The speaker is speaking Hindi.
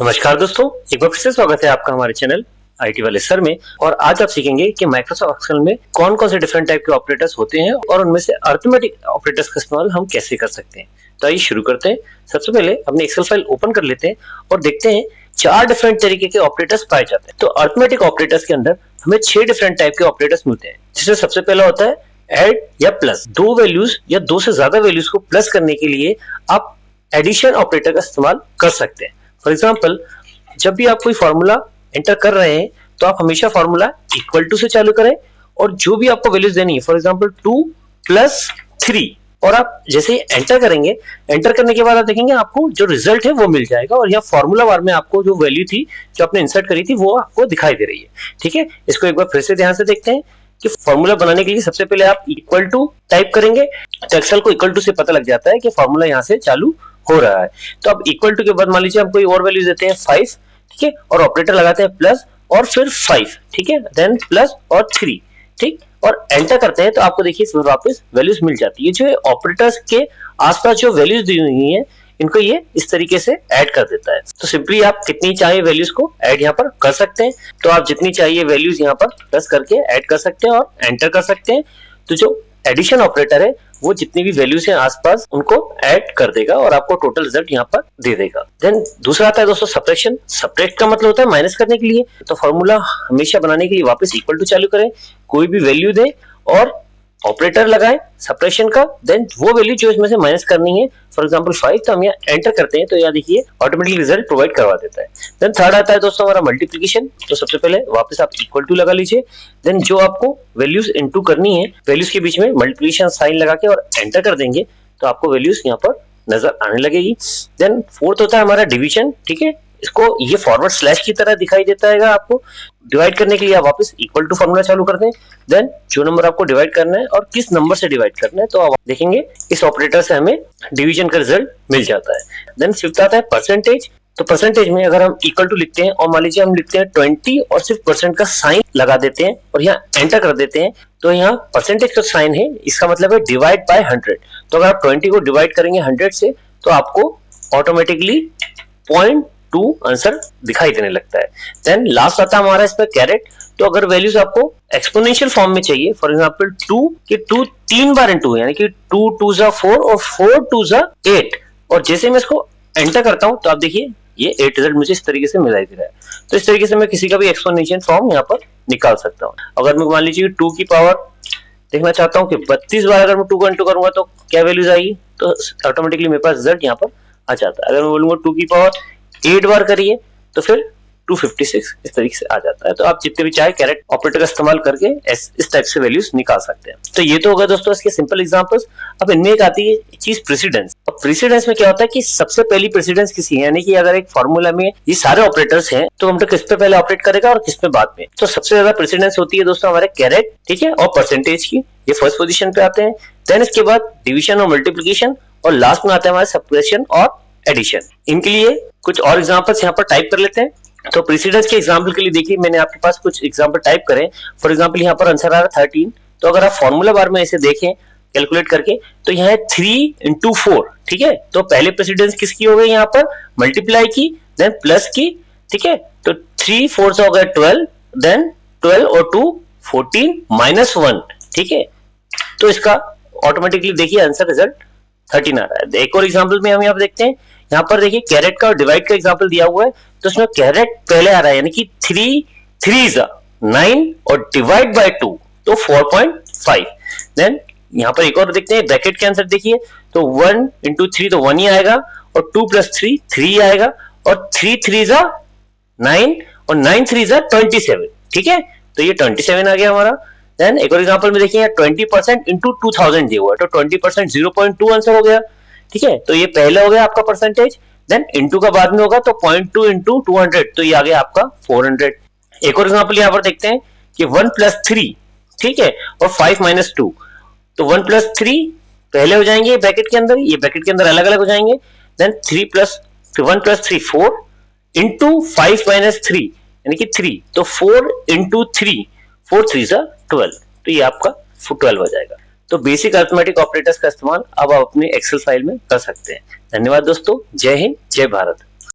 नमस्कार दोस्तों, एक बार फिर से स्वागत है आपका हमारे चैनल आईटी वाले सर में। और आज आप सीखेंगे कि माइक्रोसॉफ्ट एक्सेल में कौन कौन से डिफरेंट टाइप के ऑपरेटर्स होते हैं और उनमें से अरिथमेटिक ऑपरेटर्स का इस्तेमाल हम कैसे कर सकते हैं। तो आइए शुरू करते हैं। सबसे पहले अपनी एक्सेल फाइल ओपन कर लेते हैं और देखते हैं 4 डिफरेंट तरीके के ऑपरेटर्स पाए जाते हैं। तो अरिथमेटिक ऑपरेटर्स के अंदर हमें 6 डिफरेंट टाइप के ऑपरेटर्स मिलते हैं, जिसमें सबसे पहला होता है ऐड या प्लस। 2 वैल्यूज या 2 से ज्यादा वैल्यूज को प्लस करने के लिए आप एडिशन ऑपरेटर का इस्तेमाल कर सकते हैं। फॉर एग्जाम्पल, जब भी आप कोई फॉर्मूला एंटर कर रहे हैं तो आप हमेशा फॉर्मूला इक्वल टू से चालू करें और जो भी आपको वैल्यूज देनी है, फॉर एग्जांपल 2 + 3, और आप जैसे ही एंटर करेंगे, एंटर करने के बाद आप देखेंगे आपको जो रिजल्ट है वो मिल जाएगा और यहाँ फॉर्मूला बार में आपको जो वैल्यू थी जो आपने इंसर्ट करी थी वो आपको दिखाई दे रही है। ठीक है, इसको एक बार फिर से ध्यान से देखते हैं कि फॉर्मूला बनाने के लिए सबसे पहले आप इक्वल टू टाइप करेंगे तो एक्सेल को इक्वल टू से पता लग जाता है कि फॉर्मूला यहाँ से चालू हो रहा है। तो अब इक्वल टू के बाद मान लीजिए हम कोई और वैल्यू देते हैं 5, ठीक है, और ऑपरेटर लगाते हैं प्लस और फिर 5, ठीक है, देन प्लस और 3, ठीक, और एंटर करते हैं तो आपको देखिए इसमें वापस वैल्यूज मिल जाती है। जो ऑपरेटर्स के आसपास जो वैल्यूज दी हुई हैं इनको ये इस तरीके से ऐड कर देता है। तो सिंपली आप कितनी चाहिए वैल्यूज को ऐड यहाँ पर कर सकते हैं। तो आप जितनी चाहिए वैल्यूज यहाँ पर प्लस करके ऐड कर सकते हैं और एंटर कर सकते हैं। तो जो एडिशन ऑपरेटर है वो जितनी भी वैल्यूज हैं आसपास उनको ऐड कर देगा और आपको टोटल रिजल्ट यहाँ पर दे देगा। देन दूसरा आता है दोस्तों सब्ट्रैक्शन। सब्ट्रैक्ट का मतलब होता है माइनस करने के लिए। तो फॉर्मूला हमेशा बनाने के लिए वापस इक्वल टू चालू करें, कोई भी वैल्यू दें और ऑपरेटर लगाएं सब्ट्रैक्शन का, देन वो वैल्यू जो इसमें से माइनस करनी है, फॉर एग्जांपल 5, तो हम यहाँ एंटर करते हैं तो यहाँ देखिए ऑटोमेटिकली रिजल्ट प्रोवाइड करवा देता है। देन थर्ड आता है दोस्तों हमारा मल्टीप्लिकेशन। तो सबसे पहले वापस आप इक्वल टू लगा लीजिए, देन जो आपको वैल्यूज इनटू करनी है वैल्यूज के बीच में मल्टीप्लिकेशन साइन लगा के और एंटर कर देंगे तो आपको वैल्यूज यहाँ पर नजर आने लगेगी। देन फोर्थ होता है हमारा डिवीजन। ठीक है, इसको ये फॉरवर्ड स्लैश की तरह दिखाई देता है। आपको डिवाइड करने के लिए आप वापस इक्वल टू फॉर्मूला चालू कर दें, देन जो नंबर आपको डिवाइड करना है और किस नंबर से डिवाइड करना है तो आप देखेंगे इस ऑपरेटर से हमें डिवीजन का रिजल्ट मिल जाता है। देन फिफ्थ आता है परसेंटेज। तो परसेंटेज में अगर हम इक्वल टू लिखते हैं और मान लीजिए हम लिखते हैं 20 और सिर्फ परसेंट का साइन लगा देते हैं और यहाँ एंटर कर देते हैं तो यहाँ परसेंटेज का साइन है, इसका मतलब है डिवाइड बाय 100। तो अगर आप 20 को डिवाइड करेंगे 100 से तो आपको ऑटोमेटिकली 0.2 आंसर दिखाई देने लगता है। देन लास्ट आता है हमारा इस पर कैरेट। तो अगर वैल्यूज आपको एक्सपोनेंशियल फॉर्म में चाहिए, फॉर एग्जांपल 2 कि 2 3 बार इन 2 यानी कि 2 2 जा 4 और 4 2 जा 8, और जैसे मैं इसको एंटर करता हूं तो आप देखिए ये 8 रिजल्ट मुझे इस तरीके से मिलाई दे रहा है। तो इस तरीके से मैं किसी का भी एक्सपोनेंशियल फॉर्म यहाँ पर निकाल सकता हूँ। अगर मैं मान लीजिए 2 की पावर देखना चाहता हूँ कि 32 बार अगर मैं 2 को इंटू करूंगा तो क्या वैल्यूज आएगी, तो ऑटोमेटिकली मेरे पास रिजल्ट यहाँ पर आ जाता है। अगर मैं बोलूंगा 2 की पावर 8 बार करिए तो फिर 256 इस तरीके से आ जाता है। तो आप जितने भी चाहे कैरेट ऑपरेटर का इस्तेमाल करके इस टाइप से वैल्यूज निकाल सकते हैं। तो ये तो होगा दोस्तों इसके सिंपल एग्जांपल्स। अब इनमें एक आती है चीज प्रेसिडेंस। अब प्रेसिडेंस में क्या होता है कि सबसे पहली प्रेसिडेंस किसी है, यानी कि अगर एक फॉर्मूला में ये सारे ऑपरेटर्स हैं तो हम तो किस पे पहले ऑपरेट करेगा और किस पे बाद में। तो सबसे ज्यादा प्रेसिडेंस होती है दोस्तों हमारे कैरेट, ठीक है, और परसेंटेज की, ये फर्स्ट पोजीशन पे आते हैं। देन इसके बाद डिवीजन और मल्टीप्लिकेशन, और लास्ट में आते हैं हमारे सब्ट्रैक्शन और एडिशन। इनके लिए कुछ और एग्जांपल्स यहाँ पर टाइप कर लेते हैं। तो प्रेसिडेंस के एग्जांपल के लिए देखिए मैंने आपके पास कुछ एग्जांपल टाइप करें। फॉर एग्जांपल यहाँ पर आंसर आ रहा है 13। तो अगर आप फॉर्मूला बार में इसे देखें कैलकुलेट करके तो यहाँ है 3 × 4, ठीक है। तो पहले प्रेसिडेंस किसकी हो गई यहाँ पर, मल्टीप्लाई की, देन प्लस की, ठीक है। तो 3 4 हो गया 12, देन 12 और 2 14 -1, ठीक है। तो इसका ऑटोमेटिकली देखिए आंसर रिजल्ट 13 आ रहा है। एक और एग्जांपल में हम यहाँ पर देखते हैं, यहाँ पर देखिए कैरेट का और डिवाइड का एग्जांपल दिया हुआ है। तो उसमें कैरेट पहले आ रहा है यानी कि 3 3 9 और डिवाइड बाय 2 तो 4.5। देन यहाँ पर एक और देखते हैं ब्रैकेट के आंसर देखिए, तो 1 × 3 तो 1 ही आएगा और 2 + 3 3 आएगा और 3 3 9 और 9 3 27, ठीक है। तो ये 27 आ गया हमारा। देन एक और एग्जांपल में देखिए 20% × 2000 दिया हुआ है तो 20% 0.2 आंसर हो गया, ठीक है। तो ये पहले हो गया आपका परसेंटेज, देन इनटू का बाद में होगा तो 0.2 × 200 तो ये आ गया आपका 400। एक और एग्जांपल यहाँ पर देखते हैं कि 1 + 3, ठीक है, और 5 - 2। तो 1 + 3 पहले हो जाएंगे ब्रैकेट के अंदर, ये ब्रैकेट के अंदर अलग अलग हो जाएंगे। देन 1 + 3 4 × 5 - 3 यानी कि 3, तो 4 × 3 4 3 12, तो ये आपका 12 हो जाएगा। तो बेसिक अरिथमेटिक ऑपरेटर्स का इस्तेमाल अब आप अपने एक्सेल फाइल में कर सकते हैं। धन्यवाद दोस्तों, जय हिंद, जय भारत।